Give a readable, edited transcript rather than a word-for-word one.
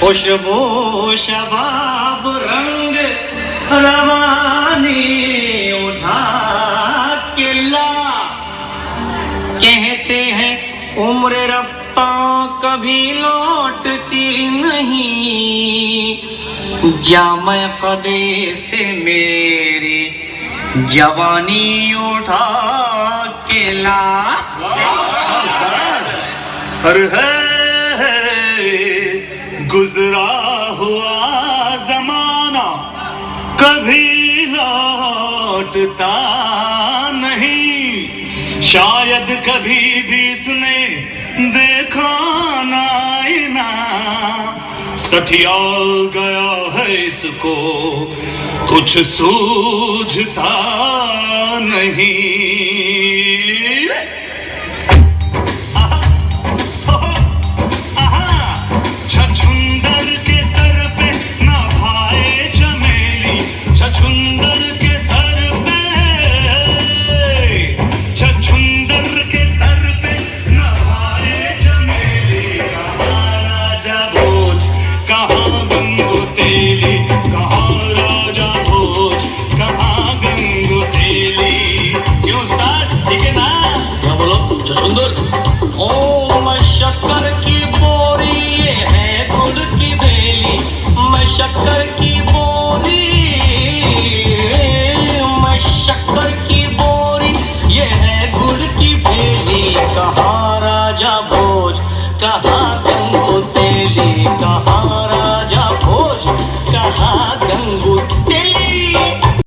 खुशबू शबाब रंग रवानी उठा के ला। कहते हैं उम्र रफ्ता कभी लौटती नहीं, जामे कदे से मेरी जवानी उठा के ला। हर है गुजरा हुआ जमाना कभी लौटता नहीं, शायद कभी भी इसने देखा ना आईना, सठिया गया है इसको कुछ सूझता नहीं। छछुंदर के सर पे ना भाए चमेली, छछुंदर के सर पे, छछुंदर के सर पे ना भाए चमेली। कहाँ राजा भोज कहाँ गंगो तेली, कहाँ राजा भोज कहाँ गंगो तेली। क्यों उस्ताद ठीक है ना? क्या बोलो छछुंदर?